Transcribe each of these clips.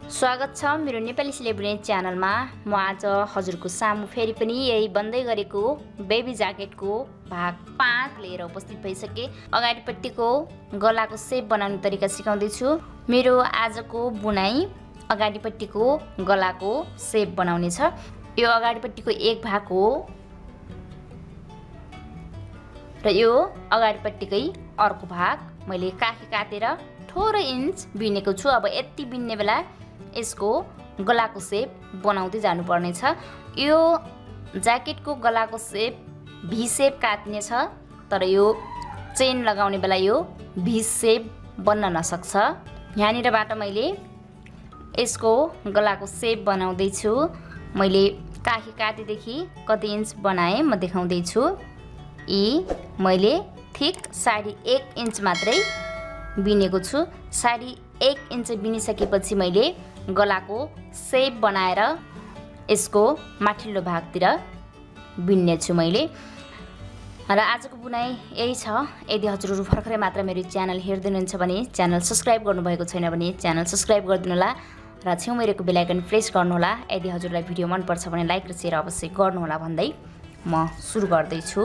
स्वागत छ मेरो नेपाली सिलाइ बुनाइ च्यानलमा। म आज हजुरको सामु फेरि पनि यही बन्दै गरेको बेबी ज्याकेटको भाग 5 लिएर उपस्थित भइसके। अगाडिपट्टिको गलाको सेप बनाउने तरिका सिकाउँदै छु। मेरो आजको बुनाइ अगाडिपट्टिको गलाको सेप बनाउने छ। यो अगाडिपट्टिको एक भाग हो र यो अगाडिपट्टिकै अर्को भाग मैले काखी काटेर थोरै इन्च बिनेको छु। अब यति बिन्ने बेला यसको गलाको सेप बनाउँदै जानुपर्ने छ। यो ज्याकेटको गलाको सेप भी सेप काट्ने छ, तर यो चेन लगाउने बेला यो भी सेप बन्न नसक्छ। यहाँनिरबाट मैले यसको गलाको सेप बनाउँदै छु। मैले काखी काटेदेखि कति इन्च बनाएँ म देखाउँदै छु। मैले ठिक 1.5 इन्च मात्रै बिनेको छु। 1.5 इन्च बिनिसकेपछि मैले गलाको सेप बनाएर यसको माथिल्लो भागतिर बिन्ने छु मैले। र आजको बुनाइ यही छ। यदि हजुरहरू भर्खरै मात्र मेरो च्यानल हेर्दै हुनुहुन्छ भने च्यानल सब्स्क्राइब गर्नुभएको छैन भने च्यानल सब्स्क्राइब गरिदिनुहोला र छेउमा रहेको बेल आइकन प्रेस गर्नुहोला। यदि हजुरलाई भिडियो मनपर्छ भने लाइक र सेयर अवश्य गर्नुहोला भन्दै म सुरु गर्दैछु।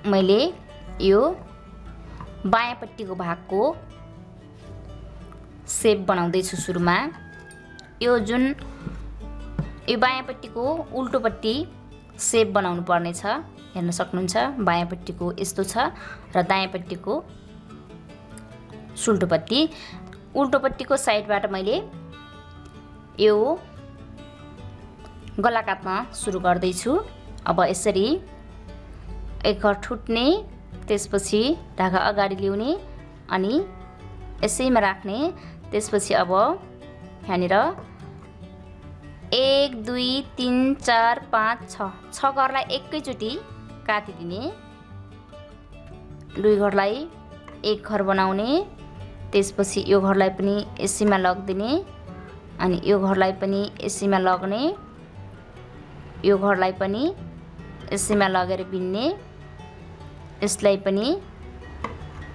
मैले यो बायाँपट्टिको भागको सेप बनाउँदै छु। सुरुमा यो बायाँपट्टिको उल्टोपट्टि सेप बनाउनु पर्ने छ। हेर्न सक्नुहुन्छ बायाँपट्टिको यस्तो छ र दायाँपट्टिको सुल्टोपट्टि। उल्टोपट्टिको साइडबाट मैले यो गला काट्न सुरु गर्दैछु। अब यसरी एक घर ठुट्ने, त्यसपछि ढाका अगाडि ल्याउने अनि यसैमा राख्ने। त्यसपछि अब यहाँनिर 1 2 3 4 5 6 घरलाई एकैचोटि काटिदिने। 2 घरलाई एक घर बनाउने, त्यसपछि यो घरलाई पनि यसैमा लगिदिने अनि यो घरलाई पनि यसैमा लग्ने, यो घरलाई पनि यसैमा लगेर बिन्ने, यसलाई पनि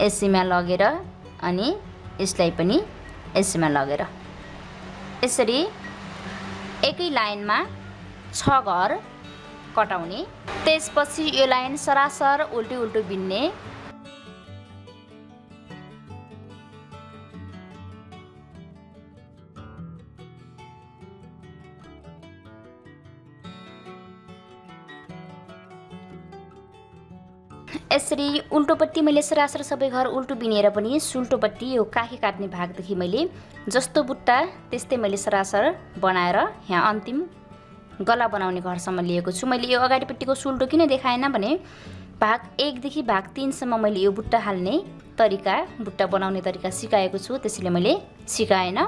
यसैमा लगेर अनि यसलाई पनि यसैमा लगेर यसरी एकै लाइनमा 6 घर कटाउने। त्यसपछि यो लाइन सरासर उल्टो उल्टो बिन्ने। यसरी उल्टोपट्टि मैले सरासर सबै घर उल्टो बिनेर पनि सुल्टोपट्टि यो काखी काट्ने भागदेखि मैले जस्तो बुट्टा त्यस्तै मैले सरासर बनाएर यहाँ अन्तिम गला बनाउने घरसम्म लिएको छु। मैले यो अगाडिपट्टिको सुल्टो किन देखाएन भने भाग 1 देखि भाग 3 सम्म मैले यो बुट्टा हाल्ने तरिका, बुट्टा बनाउने तरिका सिकाएको छु, त्यसैले मैले सिकाएन।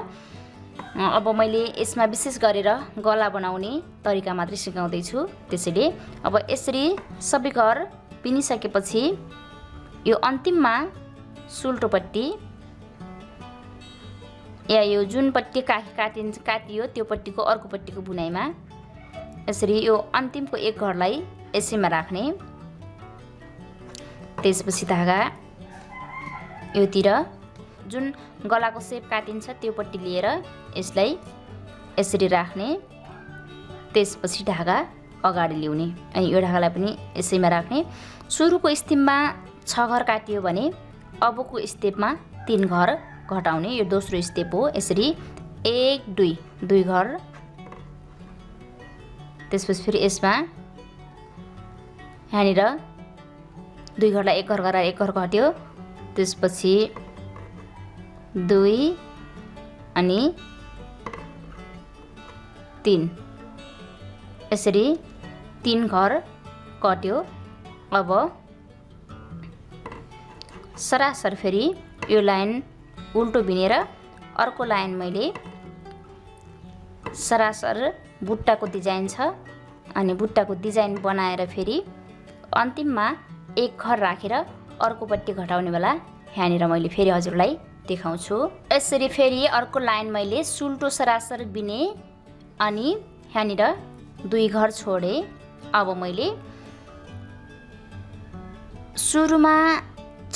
अब मैले यसमा विशेष गरेर गला बनाउने तरिका मात्रै सिकाउँदै छु। त्यसैले अब यसरी सबै घर बिनिसकेपछि यो अन्तिममा सुल्टोपट्टि या यो जुन पट्टि काटियो त्यो पट्टिको अर्को पट्टिको बुनाइमा यसरी यो अन्तिमको एक घरलाई यसैमा राख्ने। त्यसपछि धागा योतिर जुन गलाको सेप काटिन्छ त्यो पट्टि लिएर यसलाई यसरी राख्ने। त्यसपछि धागा अगाडि ल्याउने अनि यो ढाकालाई पनि यसैमा राख्ने। सुरुको स्टेपमा 6 घर काटियो भने अबको स्टेपमा 3 घर घटाउने। यो दोस्रो स्टेप हो। यसरी 1 2 घर, त्यसपछि फेरि यसमा यहाँनिर 2 घरलाई एक घर गरेर एक घर घट्यो। त्यसपछि 2 अनि 3 यसरी 3 घर कट्यो। अब सरासर फेरि यो लाइन उल्टो बिनेर अर्को लाइन मैले सरासर बुट्टाको डिजाइन छ अनि बुट्टाको डिजाइन बनाएर फेरि अन्तिममा एक घर राखेर अर्कोपट्टि घटाउने बेला यहाँनिर मैले फेरि हजुरलाई देखाउँछु। यसरी फेरि अर्को लाइन मैले सुल्टो सरासर बिने अनि यहाँनिर 2 घर छोडे। अब मैले सुरुमा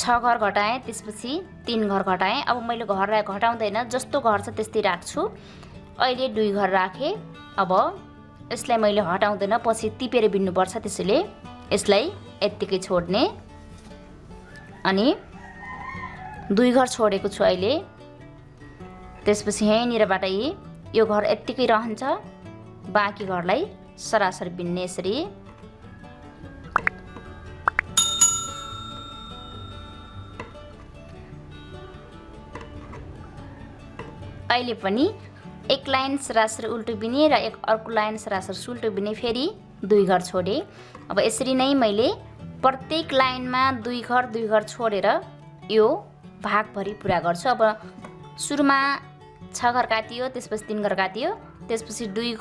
6 घर घटाएँ, त्यसपछि 3 घर घटाएँ। अब मैले घरलाई घटाउँदैन, जस्तो घर छ त्यस्तै राख्छु। अहिले 2 घर राखेँ। अब यसलाई मैले हटाउँदैन, पछि टिपेर बिन्नुपर्छ, त्यसैले यसलाई यत्तिकै छोड्ने। अनि 2 घर छोडेको छु अहिले। त्यसपछि यहीँनिरबाट यो घर यत्तिकै रहन्छ, बाँकी घरलाई सरासरी बिन्ने यसरी। अहिले पनि एक लाइन सरासरी उल्टो बिने र एक अर्को लाइन सरासरी सुल्टो बिने, फेरि 2 घर छोडे। अब यसरी नै मैले प्रत्येक लाइनमा 2 घर छोडेर यो भागभरि पुरा गर्छु। अब सुरुमा 6 घर काटियो, त्यसपछि 3 घर काटियो, त्यसपछि 2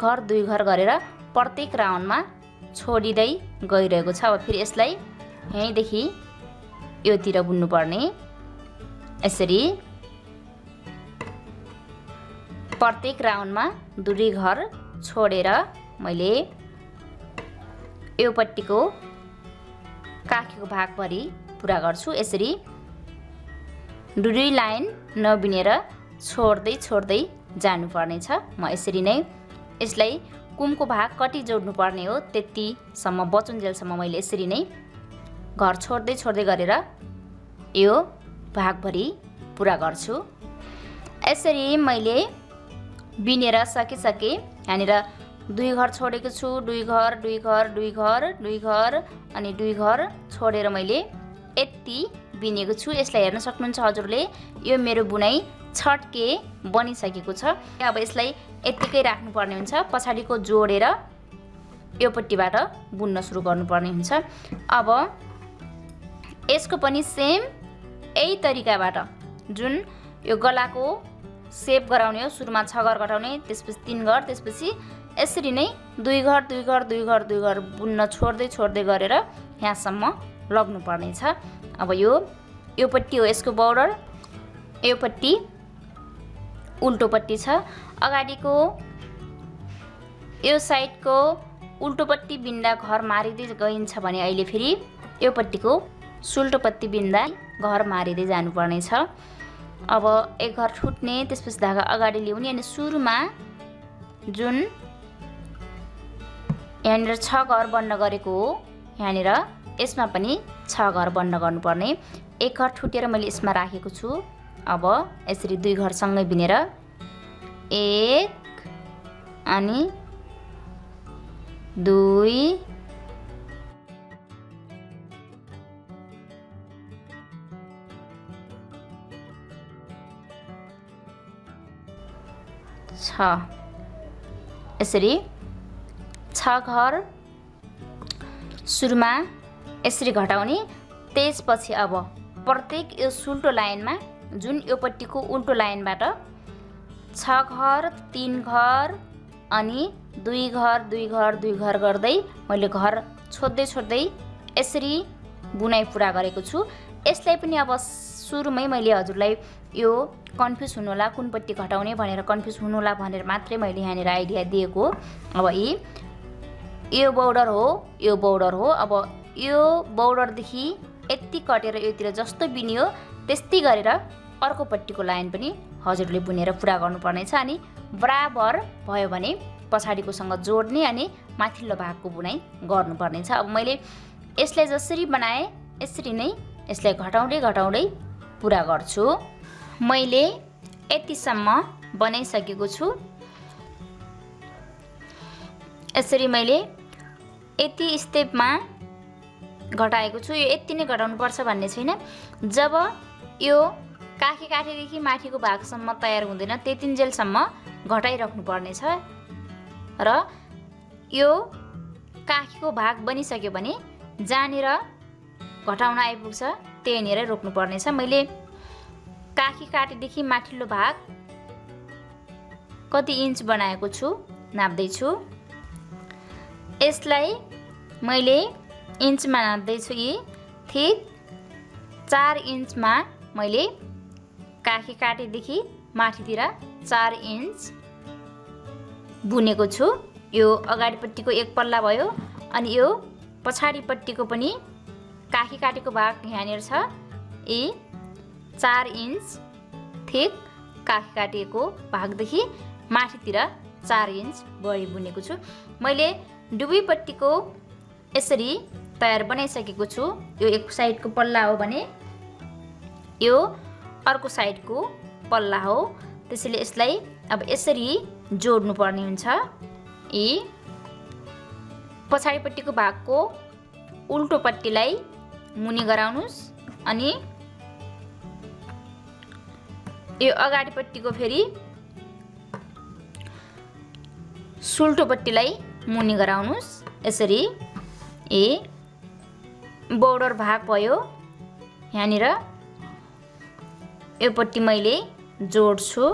घर गरेर प्रत्येक राउन्डमा छोडिँदै गइरहेको छ। अब फेरि यसलाई यहीँदेखि योतिर बुन्नुपर्ने। यसरी प्रत्येक राउन्डमा 2 घर छोडेर मैले योपट्टिको काखीको भागभरि पुरा गर्छु। यसरी 2 लाइन नबिनेर छोड्दै जानुपर्नेछ। म यसरी नै यसलाई कुमको भाग कति जोड्नु पर्ने हो त्यतिसम्म बचुन्जेलसम्म मैले यसरी नै घर छोड्दै गरेर यो भागभरि पुरा गर्छु। यसरी मैले बिनेर सकिसके। यहाँनिर 2 घर छोडेको छु, 2 घर अनि 2 घर छोडेर मैले यति बिनेको छु। यसलाई हेर्न सक्नुहुन्छ हजुरले, यो मेरो बुनाइ छट्के बनिसकेको छ। अब यसलाई यत्तिकै राख्नुपर्ने हुन्छ, पछाडिको जोडेर योपट्टिबाट बुन्न सुरु गर्नुपर्ने हुन्छ। अब यसको पनि सेम यही तरिकाबाट जुन यो गलाको सेप गराउने हो, सुरुमा 6 घर घटाउने, त्यसपछि 3 घर, त्यसपछि यसरी नै 2 घर बुन्न छोड्दै गरेर यहाँसम्म लग्नुपर्ने छ। अब योपट्टि हो यसको बोर्डर, योपट्टि उल्टोपट्टि छ। अगाडिको यो साइडको उल्टोपट्टि बिन्दा घर मारिँदै गइन्छ भने अहिले फेरि योपट्टिको सुल्टोपट्टि बिन्दा घर मारिँदै जानुपर्ने छ। अब एक घर ठुट्ने, त्यसपछि धागा अगाडि ल्याउने। अनि सुरुमा जुन यहाँनिर 6 घर बन्द गरेको हो, यहाँनिर यसमा पनि 6 घर बन्द गर्नुपर्ने। एक घर ठुटेर मैले यसमा राखेको छु। अब यसरी 2 घर सँगै बिनेर 1 अनि 2 6 यसरी 6 घर सुरुमा यसरी घटाउने। त्यसपछि अब प्रत्येक यो सुल्टो लाइनमा जुन योपट्टिको उल्टो लाइनबाट 6 घर 3 घर अनि 2 घर गर्दै मैले घर छोड्दै यसरी बुनाइ पुरा गरेको छु। यसलाई पनि अब सुरुमै मैले हजुरलाई यो कन्फ्युज हुनुहोला, कुनपट्टि घटाउने भनेर कन्फ्युज हुनुहोला भनेर मात्रै मैले यहाँनिर आइडिया दिएको। अब यो बोर्डर हो। अब यो बोर्डरदेखि यति कटेर योतिर जस्तो बिनियो त्यस्तै गरेर अर्कोपट्टिको लाइन पनि हजुरले बुनेर पुरा गर्नुपर्ने छ। अनि बराबर भयो भने पछाडिकोसँग जोड्ने अनि माथिल्लो भागको बुनाइ गर्नुपर्ने छ। अब मैले यसलाई जसरी बनाएँ यसरी नै यसलाई घटाउँदै पुरा गर्छु। मैले यतिसम्म बनाइसकेको छु। यसरी मैले यति स्टेपमा घटाएको छु। यो यति नै घटाउनुपर्छ भन्ने छैन। जब यो काठीदेखि माथिको भागसम्म तयार हुँदैन त्यतिन्जेलसम्म घटाइराख्नु पर्नेछ र यो काखीको भाग बनिसक्यो भने जहाँनिर घटाउन आइपुग्छ त्यहीँनिर रोक्नुपर्नेछ। मैले काठीदेखि माथिल्लो भाग कति इन्च बनाएको छु नाप्दैछु। यसलाई मैले इन्चमा नाप्दैछु। यी ठिक 4 इन्चमा मैले काठीदेखि माथितिर 4 इन्च बुनेको छु। यो अगाडिपट्टिको एक पल्ला भयो अनि यो पछाडिपट्टिको पनि काठीको भाग यहाँनिर छ यी 4 इन्च ठिक काखी काटिएको भागदेखि माथितिर 4 इन्च बढी बुनेको छु। मैले दुवैपट्टिको यसरी तयार बनाइसकेको छु। यो एक साइडको पल्ला हो भने यो अर्को साइडको पल्ला हो। त्यसैले यसलाई अब यसरी जोड्नु पर्ने हुन्छ। यी पछाडिपट्टिको भागको उल्टो पट्टीलाई मुनि गराउनुस् अनि यो अगाडिपट्टिको फेरि सुल्टोपट्टिलाई मुनि गराउनुस्। यसरी बोर्डर भाग भयो। यहाँनिर यो पट्टी मैले जोड्छु।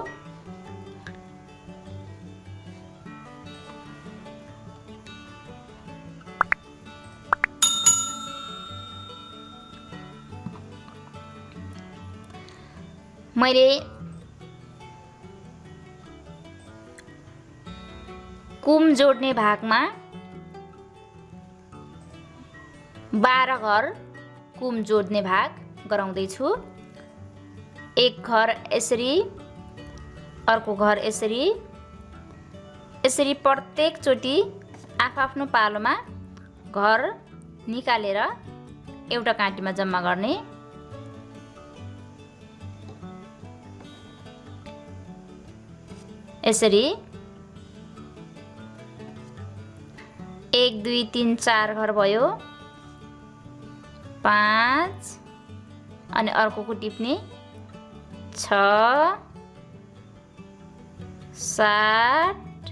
मैले कुम जोड्ने भागमा 12 घर कुम जोड्ने भाग गराउँदैछु। एक घर यसरी, अर्को घर यसरी, यसरी प्रत्येक चोटी आफ्नो पालोमा घर निकालेर एउटा काँटीमा जम्मा गर्ने। यसरी 1 2 3 4 घर भयो। 5 अनि अर्कोको टिप्ने 6 7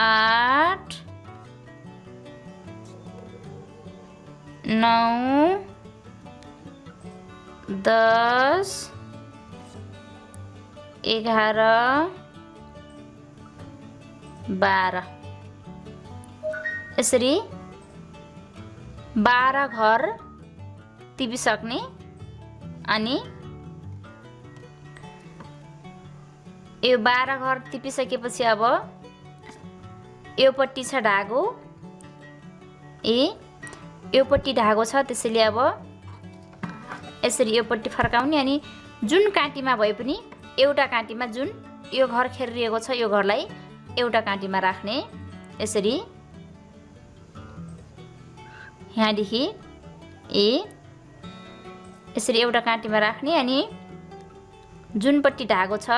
8 9 10 11 12 यसरी 12 घर टिपिसक्ने। अनि यो 12 घर टिपिसकेपछि अब यो पट्टी छ धागो, यो पट्टी धागो छ। त्यसैले अब यसरी यो पट्टी फर्काउने अनि जुन काँटीमा भए पनि एउटा काँटीमा जुन यो घर खेरिएको छ यो घरलाई एउटा काँटीमा राख्ने। यसरी यहाँदेखि यसरी एउटा काँटीमा राख्ने अनि जुन पट्टी धागो छ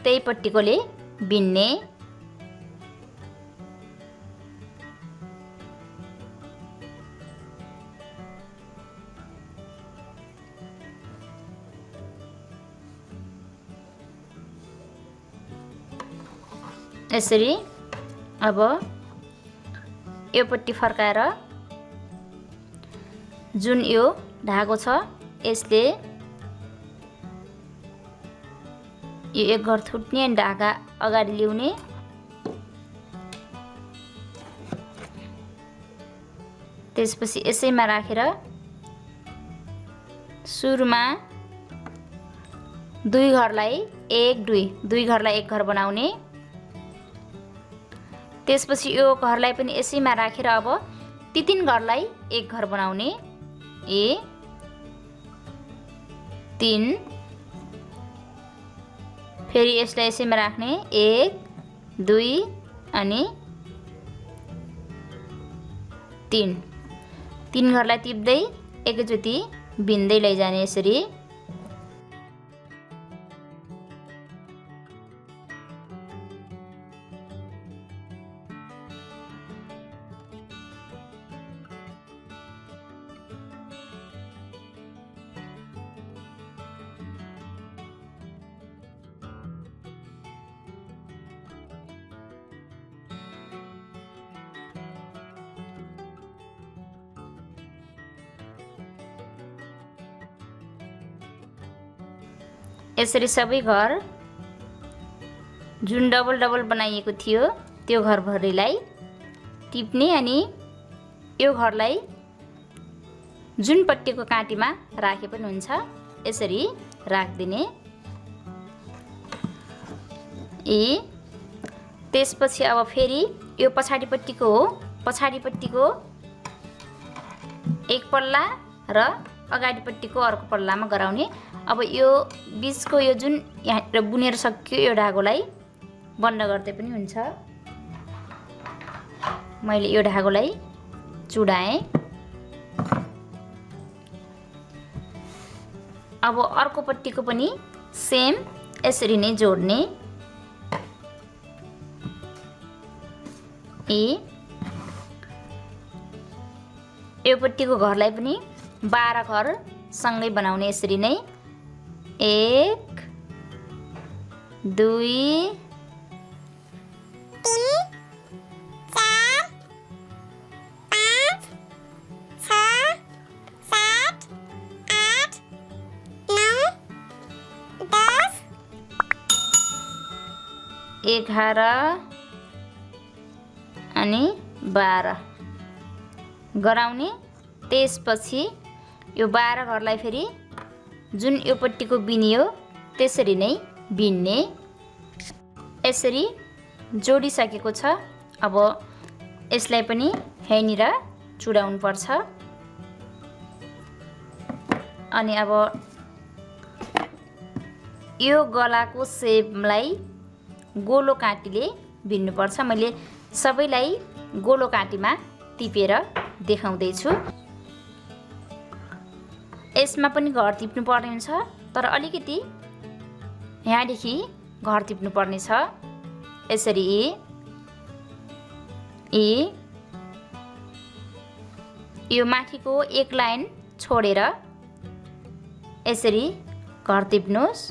त्यही पट्टीकोले बिन्ने। यसरी अब यो पट्टी फर्काएर जुन यो धागो छ यसले यो एक घर थुट्ने अनि धागा अगाडि ल्याउने। त्यसपछि यसैमा राखेर सुरुमा 2 घरलाई 1 2 घरलाई एक घर बनाउने। त्यसपछि यो घरलाई पनि यसैमा राखेर अब ती 3 घरलाई एक घर बनाउने। 3 फेरि यसलाई यसैमा राख्ने 1 2 अनि 3 घरलाई टिप्दै एकैचोटि बिन्दै लैजाने। यसरी यसरी सबै घर जुन डबल डबल बनाइएको थियो त्यो घरभरिलाई टिप्ने अनि यो घरलाई जुन पट्टीको काँटीमा राखे पनि हुन्छ यसरी राखिदिने। त्यसपछि अब फेरि यो पछाडिपट्टिको एक पल्ला र अगाडिपट्टिको अर्को पल्लामा गराउने। अब यो बिचको यो जुन यहाँ बुनेर सक्यो यो धागोलाई बन्द गर्दै पनि हुन्छ। मैले यो धागोलाई चुडाएँ। अब अर्को पट्टिको पनि सेम यसरी नै जोड्ने। यो पट्टिको घरलाई पनि 12 घर सँगै बनाउने यसरी नै। 1 2 11 अनि 12 गराउने। त्यसपछि यो 12 घरलाई फेरि जुन यो पट्टिको बिनियो त्यसरी नै बिन्ने। यसरी जोडिसकेको छ। अब यसलाई पनि यहीँनिर चुडाउनु पर्छ। अनि अब यो गलाको सेपलाई गोलो काँटीले बिन्नुपर्छ। मैले सबैलाई गोलो काँटीमा टिपेर देखाउँदैछु। यसमा पनि घर टिप्नु पर्ने हुन्छ, तर अलिकति यहाँदेखि घर टिप्नु पर्ने छ। यसरी यो माथिको एक लाइन छोडेर यसरी घर टिप्नुहोस्।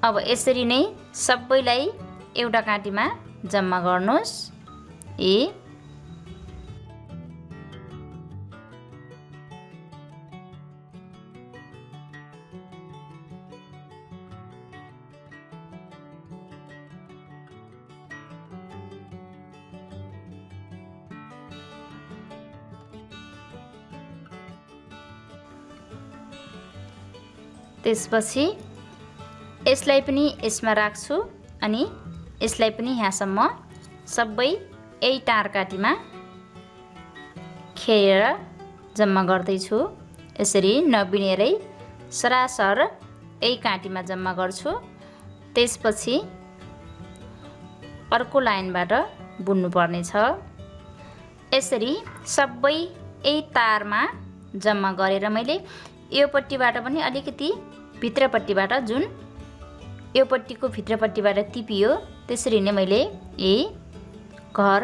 अब यसरी नै सबैलाई एउटा काँटीमा जम्मा गर्नुहोस्। त्यसपछि यसलाई पनि यसमा राख्छु अनि यसलाई पनि यहाँसम्म सबै यही टार काटीमा खेरेर जम्मा गर्दैछु। यसरी नबिनेरै सरासर यही काटीमा जम्मा गर्छु। त्यसपछि अर्को लाइनबाट बुन्नु पर्ने छ। यसरी सबै यही तारमा जम्मा गरेर मैले यो पट्टिबाट पनि अलिकति भित्रपट्टिबाट जुन यो पट्टिको भित्रपट्टिबाट टिपियो त्यसरी नै मैले यही घर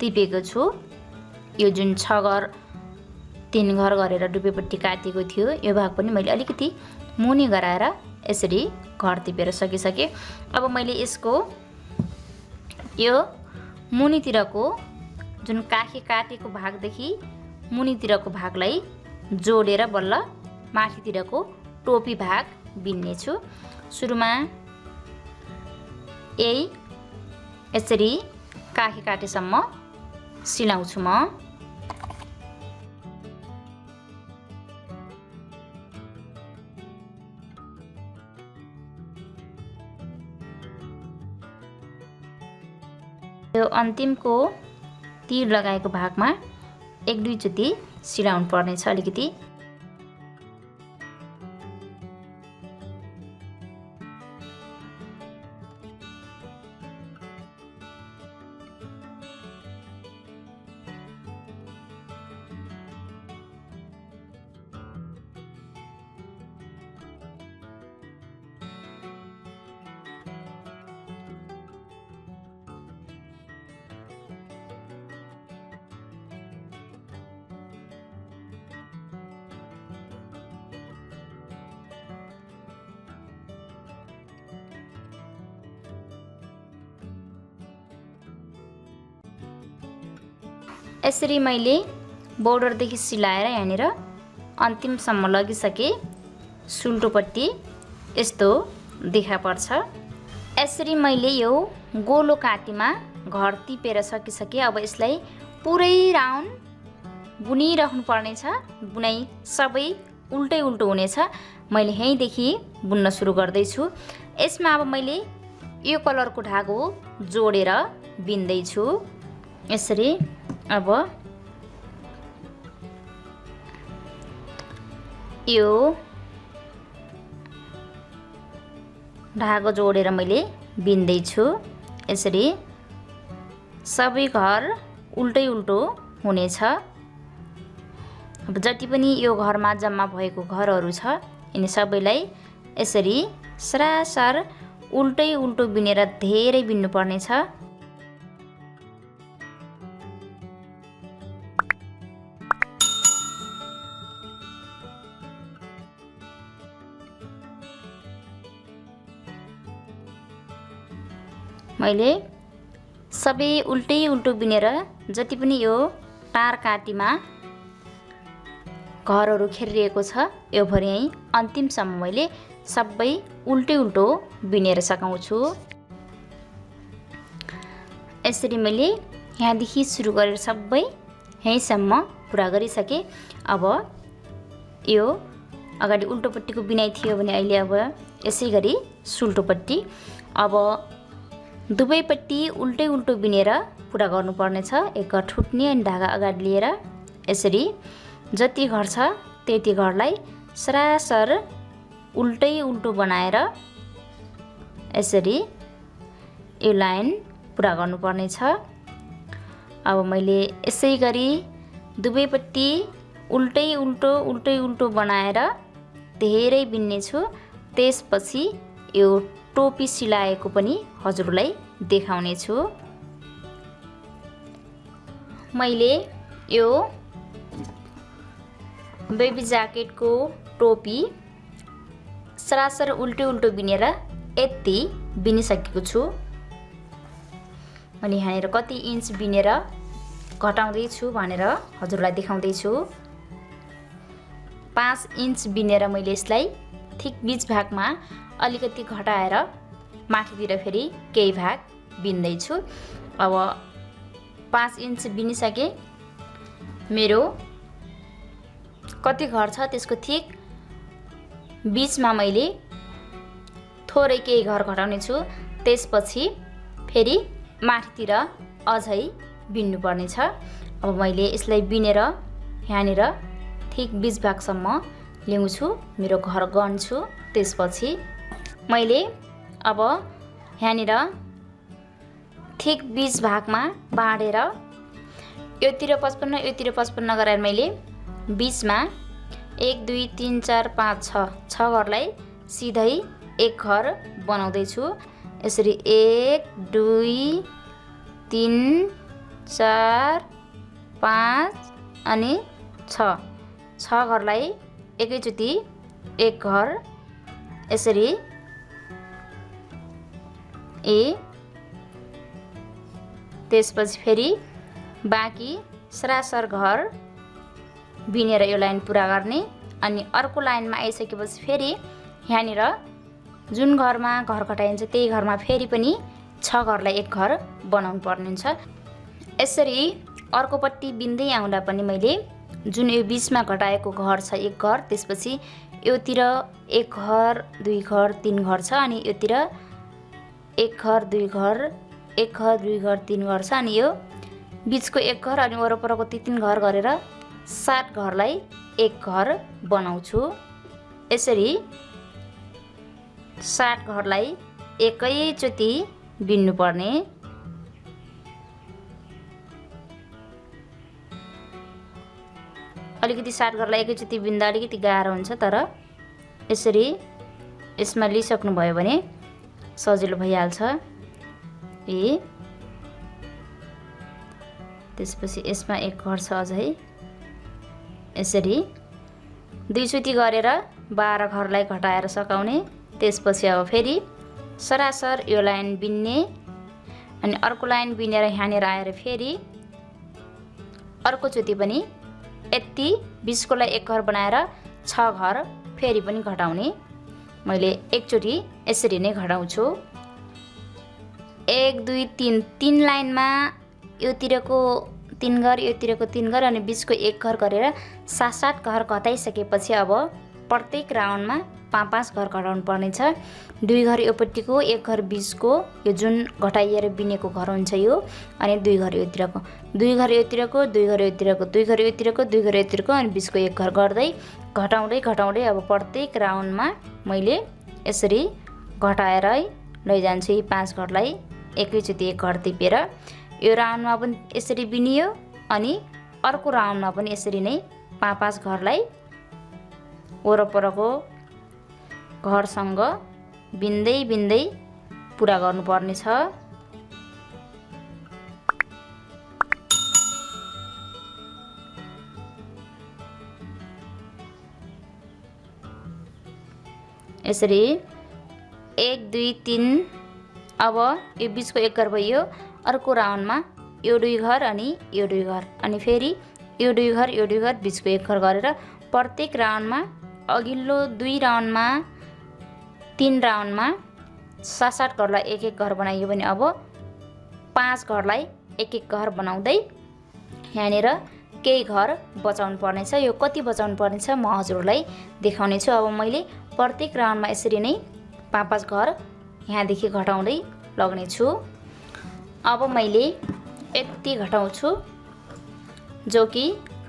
टिपेको छु। यो जुन 6 घर 3 घर गरेर डुबेपट्टि काटेको थियो यो भाग पनि मैले अलिकति मुनि गराएर यसरी घर टिपेर सकिसके। अब मैले यसको यो मुनितिरको जुन काखी काटेको भागदेखि मुनितिरको भागलाई जोडेर बल्ल माथितिरको टोपी भाग बिन्ने छु। सुरुमा यही यसरी काखी काटेसम्म सिलाउँछु म। यो अन्तिमको तीर लगाएको भागमा 1-2 चोटि सिलाउनु पर्नेछ अलिकति। यसरी मैले बोर्डरदेखि सिलाएर यहाँनिर अन्तिमसम्म लगिसके। सुल्टोपट्टि यस्तो देखा पर्छ। यसरी मैले यो गोलो काटीमा घर टिपेर सकिसके। अब यसलाई पुरै राउन्ड बुनिराख्नु पर्नेछ। बुनाइ सबै उल्टै उल्टो हुनेछ। मैले यहीँदेखि बुन्न सुरु गर्दैछु। यसमा अब मैले यो कलरको धागो जोडेर बिन्दैछु। यसरी अब यो धागो जोडेर मैले बिन्दैछु। यसरी सबै घर उल्टै उल्टो हुनेछ। अब जति पनि यो घरमा जम्मा भएको घरहरू छ यिनी सबैलाई यसरी सरासर उल्टै उल्टो बिनेर धेरै बिन्नु पर्नेछ। मैले सबै उल्टै उल्टो बिनेर जति पनि यो टार काटीमा घरहरू खेरिएको छ यो भरि यहीँ अन्तिमसम्म मैले सबै उल्टै उल्टो बिनेर सकाउँछु। यसरी मैले यहाँदेखि सुरु गरेर सबै यहीँसम्म पुरा गरिसकेँ। अब यो अगाडि उल्टोपट्टिको बिनाइ थियो भने अहिले अब यसै गरी सुल्टोपट्टि अब दुवैपट्टि उल्टै उल्टो बिनेर पुरा गर्नुपर्नेछ। एक घर ठुट्ने अनि धागा अगाडि लिएर यसरी जति घर छ त्यति घरलाई सरासर उल्टै उल्टो बनाएर यसरी यो लाइन पुरा गर्नुपर्नेछ। अब मैले यसै गरी दुवैपट्टि उल्टै उल्टो बनाएर धेरै बिन्नेछु। त्यसपछि यो टोपी सिलाएको पनि हजुरलाई देखाउने छु। मैले यो बेबी ज्याकेटको टोपी सरासर उल्टो उल्टो बिनेर यति बिनिसकेको छु। अनि यहाँनिर कति इन्च बिनेर घटाउँदैछु भनेर हजुरलाई देखाउँदैछु। 5 इन्च बिनेर मैले यसलाई ठिक बीच भागमा अलिकति घटाएर माथितिर फेरि केही भाग बिन्दैछु। अब 5 इन्च बिनिसके। मेरो कति घर छ त्यसको ठिक बीचमा मैले थोरै केही घर घटाउने छु। त्यसपछि फेरि माथितिर अझै बिन्नु पर्नेछ। अब मैले यसलाई बिनेर यहाँनिर ठिक बीच भागसम्म ल्याउँछु, मेरो घर गन्छु। त्यसपछि मैले अब यहाँनिर ठिक बीच भागमा बाँडेर योतिर 55 योतिर 55 गरेर मैले बीचमा 1 2 3 4 5 6 घरलाई सिधै एक घर बनाउँदैछु। यसरी 1 2 3 4 5 अनि 6 घरलाई एकैचोटि एक घर यसरी त्यसपछि फेरि बाँकी सरासर घर बिनेर यो लाइन पुरा गर्ने। अनि अर्को लाइनमा आइसकेपछि फेरि यहाँनिर जुन घरमा घर घटाइन्छ त्यही घरमा फेरि पनि 6 घरलाई एक घर बनाउनु पर्ने हुन्छ। यसरी अर्कोपट्टि बिन्दै आउँदा पनि मैले जुन यो बीचमा घटाएको घर छ एक घर, त्यसपछि योतिर एक घर 2 घर 3 घर छ अनि योतिर एक घर 2 घर 1 घर 2 घर 3 घर छ अनि यो बीचको एक घर अनि वरपरको 3 घर गरेर 7 घरलाई एक घर बनाउँछु। यसरी 7 घरलाई एकैचोटि बिन्नु पर्ने। अलिकति 7 घरलाई एकैचोटि बिन्दा अलिकति गाह्रो हुन्छ, तर यसरी यसमा लिइसक्नु भयो भने सजिलो भइहाल्छ। त्यसपछि यसमा एक घर छ अझै। यसरी 2 चोटि गरेर 12 घरलाई घटाएर सकाउने। त्यसपछि अब फेरि सरासर यो लाइन बिन्ने अनि अर्को लाइन बिनेर यहाँनिर आएर फेरि अर्कोचोटि पनि यति बीचकोलाई एक घर बनाएर 6 घर फेरि पनि घटाउने। मैले एकचोटि यसरी नै घटाउँछु। 1 2 3 लाइनमा योतिरको 3 घर, योतिरको 3 घर अनि बिचको 1 घर गरेर 7-7 घर घटाइसकेपछि अब प्रत्येक राउन्डमा 5-5 घर घटाउनु पर्नेछ। 2 घर योपट्टिको, 1 घर बिचको, यो जुन घटाइएर बिनेको घर हुन्छ यो, अनि 2 घर योतिरको, 2 घर योतिरको, 2 घर योतिरको, 2 घर योतिरको, 2 घर योतिरको अनि बिचको 1 घर गर्दै घटाउँदै अब प्रत्येक राउन्डमा मैले यसरी घटाएरै लैजान्छु। यी 5 घरलाई एकैचोटि 1 घर टिपेर यो राउन्डमा पनि यसरी बिनियो अनि अर्को राउन्डमा पनि यसरी नै 5-5 घरलाई वरपरको घरसँग बिन्दै पुरा गर्नुपर्नेछ। यसरी 1 2 3 अब यो बिचको 1 घर भयो। अर्को राउन्डमा यो 2 घर अनि यो 2 घर अनि फेरि यो 2 घर यो 2 घर बिचको 1 घर गरेर प्रत्येक राउन्डमा अघिल्लो 2 राउन्डमा 3 राउन्डमा 7-7 घरलाई 1-1 घर बनाइयो भने अब 5 घरलाई 1-1 घर बनाउँदै यहाँनिर केही घर बचाउनु पर्नेछ। यो कति बचाउनु पर्नेछ म हजुरहरूलाई देखाउने छु। अब मैले प्रत्येक राउन्डमा यसरी नै 5-5 घर यहाँदेखि घटाउँदै लग्ने छु। अब मैले यति घटाउँछु जो कि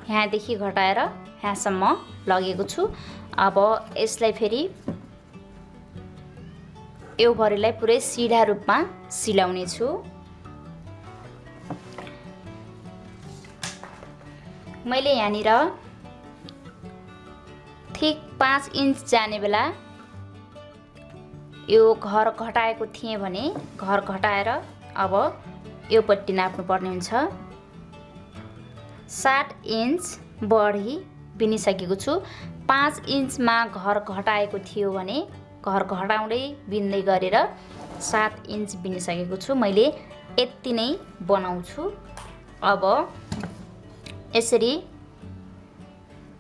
यहाँदेखि घटाएर यहाँसम्म लगेको छु। अब यसलाई फेरि यो भरिलाई पुरै सिधा रूपमा सिलाउने छु। मैले यहाँनिर ठिक 5 इन्च जाने बेला यो घर घटाएको थिएँ भने घर घटाएर अब यो पट्टि नाप्नु पर्ने हुन्छ। 7 इन्च बढी बिनिसकेको छु। 5 इन्चमा घर घटाएको थियो भने घर घटाउँदै बिन्दै गरेर 7 इन्च बिनिसकेको छु। मैले यति नै बनाउँछु। अब यसरी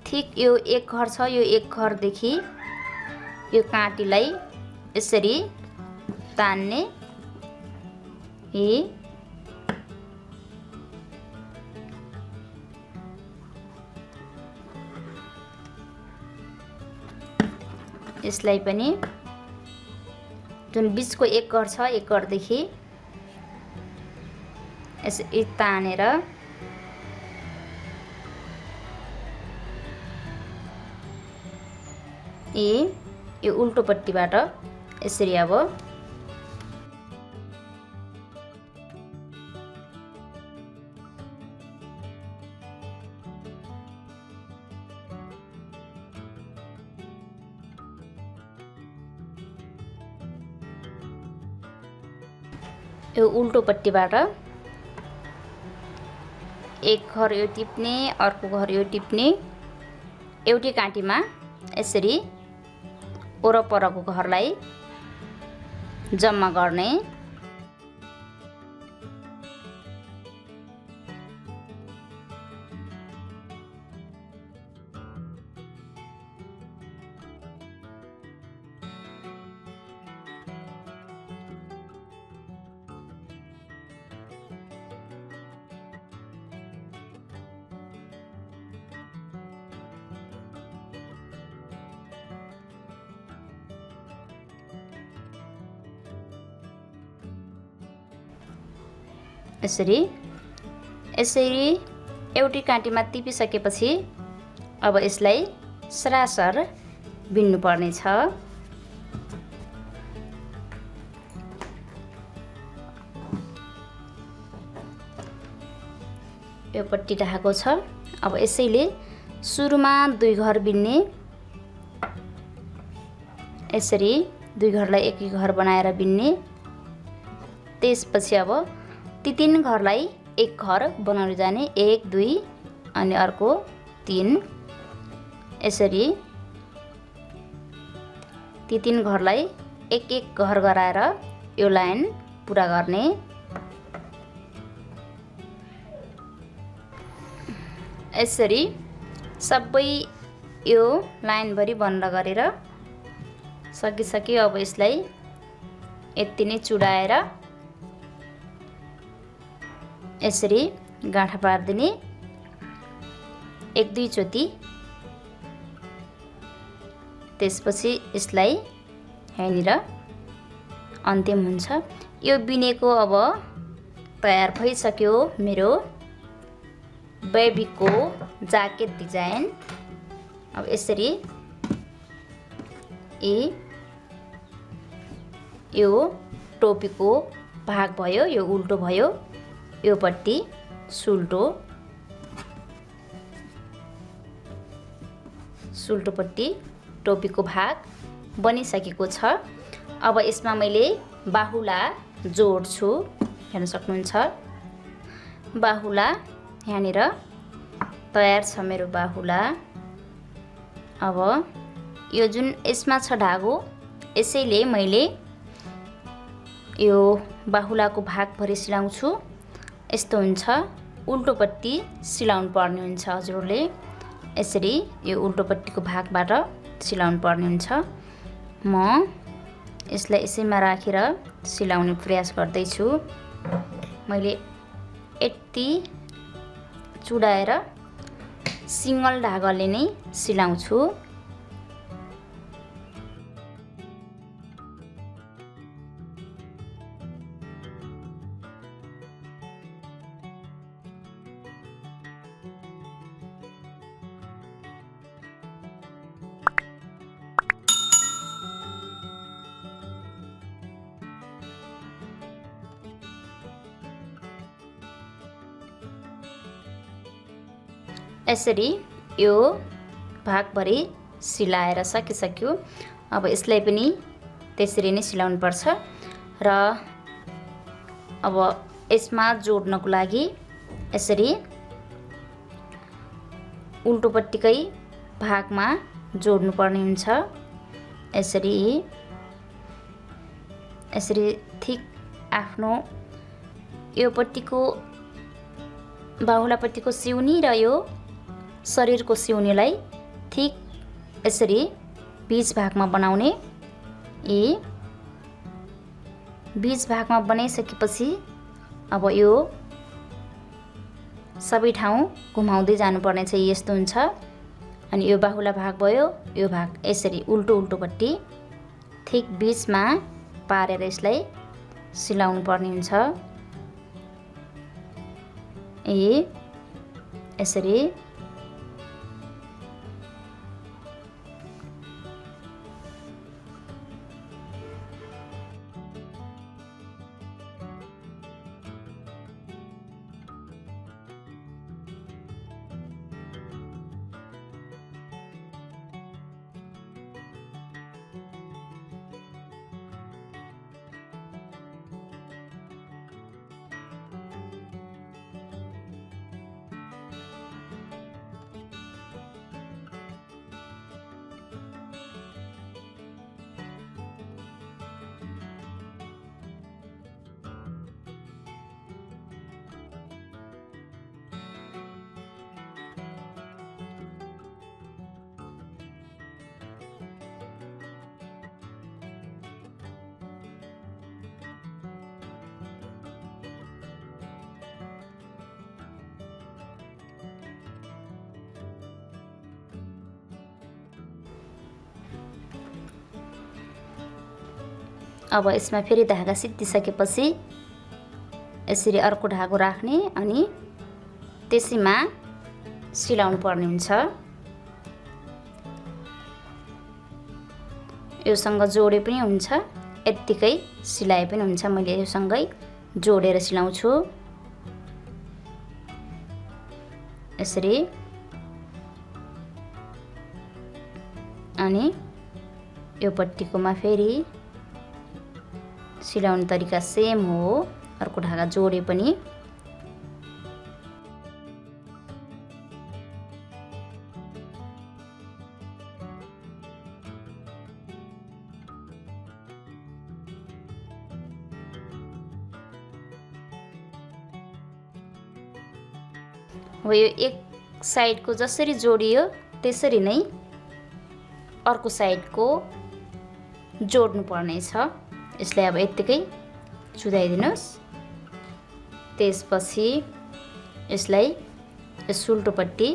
ठिक यो 1 घर छ, यो 1 घरदेखि यो काँटीलाई यसरी तान्ने, यसलाई पनि जुन बिचको 1 घर छ 1 घरदेखि यसरी तानेर यो उल्टो पट्टिबाट यसरी अब यो उल्टो पट्टिबाट एक घर यो टिप्ने, अर्को घर यो टिप्ने, एउटै काँटीमा यसरी वरपरको घरलाई जम्मा गर्ने। यसरी एउटै काँटीमा टिपिसकेपछि अब यसलाई सरासर बिन्नु पर्ने छ। यो पट्टी राखेको छ। अब यसैले सुरुमा 2 घर बिन्ने, यसरी 2 घरलाई एक घर बनाएर बिन्ने, त्यसपछि अब ती 3 घरलाई एक घर बनाउन जाने, 1 2 अनि अर्को 3, यसरी ती 3 घरलाई एक एक घर गराएर यो लाइन पुरा गर्ने। यसरी सबै यो लाइनभरि बन्द गरेर सकिसक्यो। अब यसलाई यति नै चुडाएर यसरी गाँठा पारिदिने 1-2 चोटि। त्यसपछि यसलाई यहाँनिर अन्तिम हुन्छ। यो बिनेको अब तयार भइसक्यो मेरो बेबीको ज्याकेट डिजाइन। अब यसरी यो टोपीको भाग भयो, यो उल्टो भयो, यो पट्टि सुल्टोपट्टि टोपीको भाग बनिसकेको छ। अब यसमा मैले बाहुला जोड्छु, हेर्न सक्नुहुन्छ। बाहुला यहाँनिर तयार छ मेरो बाहुला। अब यो जुन यसमा छ धागो, यसैले मैले यो बाहुलाको भागभरि सिलाउँछु। यस्तो हुन्छ, उल्टोपट्टि सिलाउनु पर्ने हुन्छ हजुरहरूले। यसरी यो उल्टोपट्टिको भागबाट सिलाउनु पर्ने हुन्छ। म यसलाई यसैमा राखेर सिलाउने प्रयास गर्दैछु। मैले यति चुडाएर सिङ्गल धागाले नै सिलाउँछु। यसरी यो भागभरि सिलाएर सकिसक्यो। अब यसलाई पनि त्यसरी नै सिलाउनु पर्छ। र अब यसमा जोड्नको लागि यसरी उल्टोपट्टिकै भागमा जोड्नु पर्ने हुन्छ। यसरी ठिक आफ्नो यो पट्टिको बाहुलापट्टिको सिउनी र यो शरीरको सिउनीलाई ठिक यसरी बीच भागमा बनाउने। बीच भागमा बनाइसकेपछि अब यो सबै ठाउँ घुमाउँदै जानुपर्ने छ। यस्तो हुन्छ। अनि यो बाहुला भाग भयो, यो भाग यसरी उल्टोपट्टि ठिक बीचमा पारेर यसलाई सिलाउनु पर्ने हुन्छ। यसरी अब यसमा फेरि धागा सिद्धिसकेपछि यसरी अर्को धागो राख्ने अनि त्यसैमा सिलाउनु पर्ने हुन्छ। योसँग जोडे पनि हुन्छ, यत्तिकै सिलाए पनि हुन्छ। मैले योसँगै जोडेर सिलाउँछु। यसरी अनि यो पट्टिकोमा फेरि सिलाउने तरिका सेम हो, अर्को धागा जोडे पनि। अब यो एक साइडको जसरी जोडियो त्यसरी नै अर्को साइडको जोड्नु पर्ने छ। यसलाई अब यत्तिकै चुदाइदिनुस्। त्यसपछि यसलाई सुल्टोपट्टि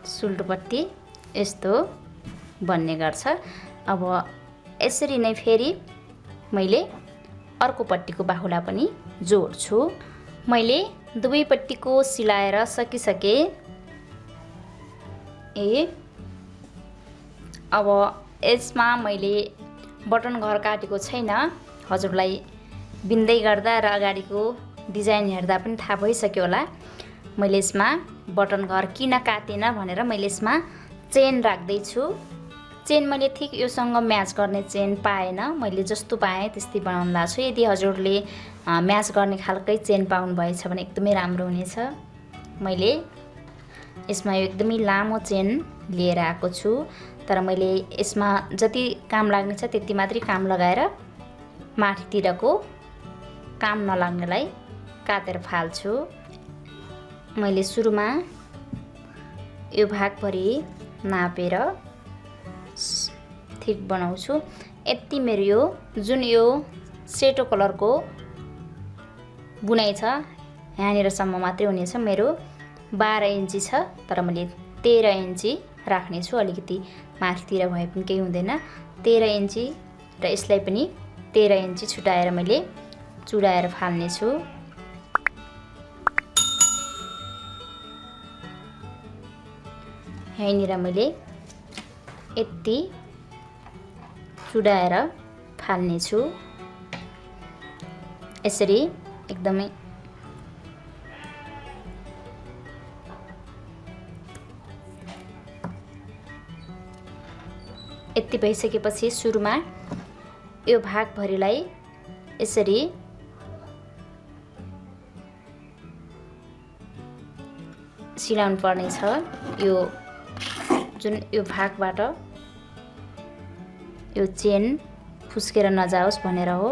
सुल्टोपट्टि यस्तो बन्ने गर्छ। अब यसरी नै फेरि मैले अर्कोपट्टिको बाहुला पनि जोड्छु। मैले दुवैपट्टिको सिलाएर सकिसके। अब यसमा मैले बटन घर काटेको छैन। हजुरलाई बिन्दै गर्दा र अगाडिको डिजाइन हेर्दा पनि थाहा भइसक्यो होला मैले यसमा बटन घर किन काटेन भनेर। मैले यसमा चेन राख्दैछु। चेन मैले ठिक योसँग म्याच गर्ने चेन पाएन। मैले जस्तो पाएँ त्यस्तै बनाउन लाग्छु। यदि हजुरले म्याच गर्ने खालकै चेन पाउनु भएछ भने एकदमै राम्रो हुनेछ। मैले यसमा यो एकदमै लामो चेन लिएर आएको छु, तर मैले यसमा जति काम लाग्ने छ त्यति मात्रै काम लगाएर माथितिरको काम नलाग्नेलाई काटेर फाल्छु। मैले सुरुमा यो भागभरि नापेर ठिक बनाउँछु। यति मेरो यो जुन यो सेतो कलरको बुनाइ छ यहाँनिरसम्म मात्रै हुनेछ। मेरो 12 इन्ची छ, तर मैले 13 इन्ची राख्नेछु। अलिकति माथितिर भए पनि केही हुँदैन। 13 इन्ची र यसलाई पनि 13 इन्ची छुटाएर मैले चुडाएर फाल्नेछु। यहीँनिर मैले यति चुडाएर फाल्नेछु। यसरी एकदमै यति भइसकेपछि सुरुमा यो भागभरिलाई यसरी सिलाउनु पर्नेछ। यो जुन यो भागबाट यो चेन फुस्केर नजाओस् भनेर हो।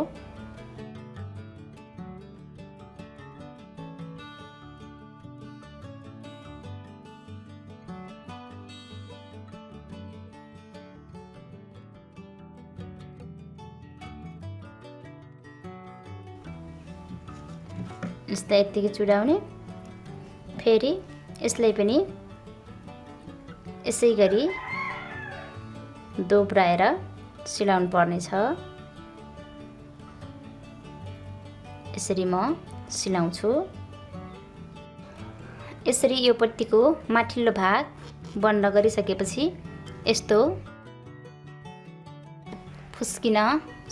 यस्ता यतिकै चुडाउने। फेरि यसलाई पनि यसै गरी दोब्राएर सिलाउनु पर्नेछ। यसरी म सिलाउँछु। यसरी यो पट्टिको माथिल्लो भाग बन्द गरिसकेपछि यस्तो फुस्किन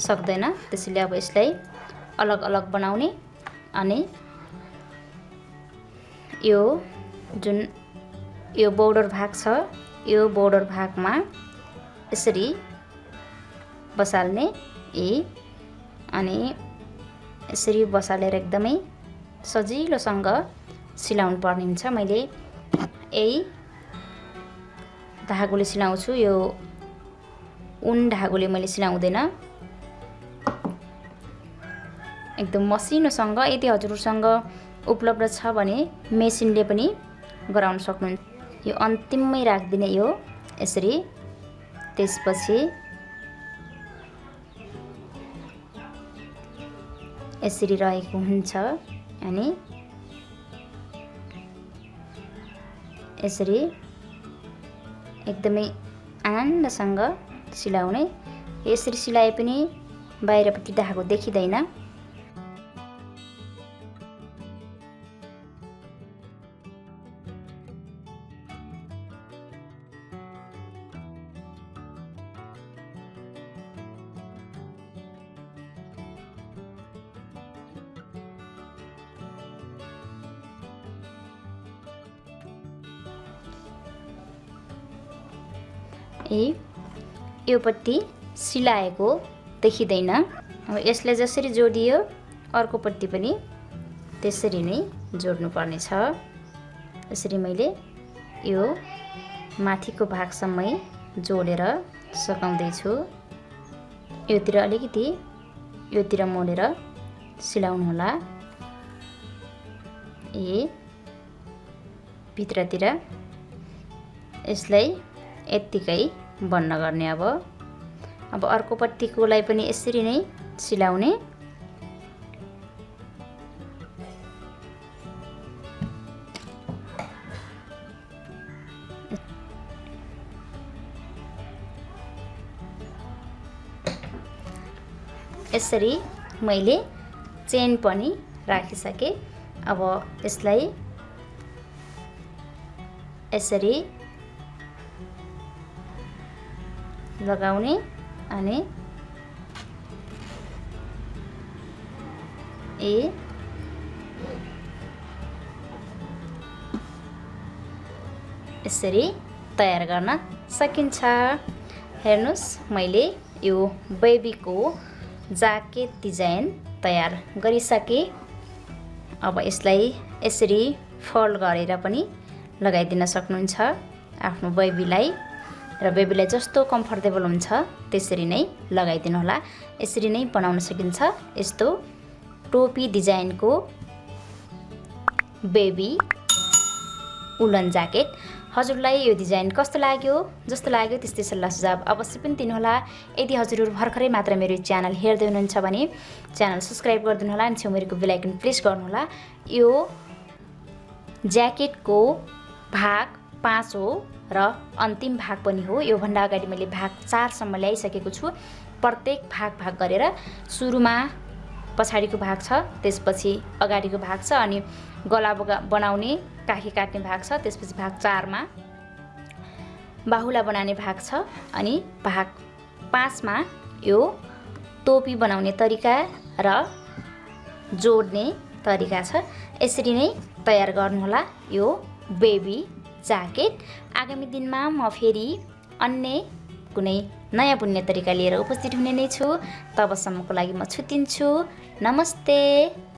सक्दैन। त्यसैले अब यसलाई अलग अलग बनाउने। अनि यो जुन यो बोर्डर भाग छ यो बोर्डर भागमा यसरी बसाल्ने। अनि यसरी बसालेर एकदमै सजिलोसँग सिलाउनु पर्ने हुन्छ। मैले यही धागोले सिलाउँछु। यो उन धागोले मैले सिलाउँदैन। एकदम मसिनोसँग यदि हजुरसँग उपलब्ध छ भने मेसिनले पनि गराउन सक्नुहुन्छ। यो अन्तिममै राख्दिने यो यसरी। त्यसपछि यसरी रहेको हुन्छ। अनि यसरी एकदमै आनन्दसँग सिलाउने। यसरी सिलाए पनि बाहिरपट्टि धागो देखिँदैन। योपट्टि सिलाएको देखिँदैन। अब यसलाई जसरी जोडियो अर्कोपट्टि पनि त्यसरी नै जोड्नु पर्नेछ। यसरी मैले यो माथिको भागसम्मै जोडेर सकाउँदैछु। योतिर अलिकति योतिर मोडेर सिलाउनु होला। भित्रतिर यसलाई यत्तिकै बन्द गर्ने। अब अब अर्कोपट्टिकोलाई पनि यसरी नै सिलाउने। यसरी मैले चेन पनि राखिसके। अब यसलाई यसरी लगाउने अनि यसरी तयार गर्न सकिन्छ। हेर्नुस्, मैले यो बेबीको ज्याकेट डिजाइन तयार गरिसके। अब यसलाई यसरी फोल्ड गरेर पनि लगाइदिन सक्नुहुन्छ आफ्नो बेबीलाई, र बेबीलाई जस्तो कम्फर्टेबल हुन्छ त्यसरी नै लगाइदिनु होला। यसरी नै बनाउन सकिन्छ यस्तो टोपी डिजाइनको बेबी उलन ज्याकेट। हजुरलाई यो डिजाइन कस्तो लाग्यो? जस्तो लाग्यो त्यस्तै सल्लाह सुझाव अवश्य पनि दिनुहोला। यदि हजुरहरू भर्खरै मात्र मेरो च्यानल हेर्दै हुनुहुन्छ भने च्यानल सब्सक्राइब गरिदिनु होला अनि छेउको बेल आइकन प्रेस गर्नु होला। यो ज्याकेटको भाग 5 हो र अन्तिम भाग पनि हो। यो भन्दा अगाडि मैले भाग 4 सम्म ल्याइसकेको छु। प्रत्येक भाग गरेर सुरुमा पछाडिको भाग छ, त्यसपछि अगाडिको भाग छ, अनि गला बनाउने काखी काट्ने भाग छ, त्यसपछि भाग 4 मा बाहुला बनाउने भाग छ, अनि भाग 5 मा यो टोपी बनाउने तरिका र जोड्ने तरिका छ। यसरी नै तयार गर्नुहोला यो बेबी ज्याकेट। आगामी दिनमा म फेरि अन्य कुनै नयाँ बुन्ने तरिका लिएर उपस्थित हुने नै छु। तबसम्मको लागि म छुट्टिन्छु। नमस्ते।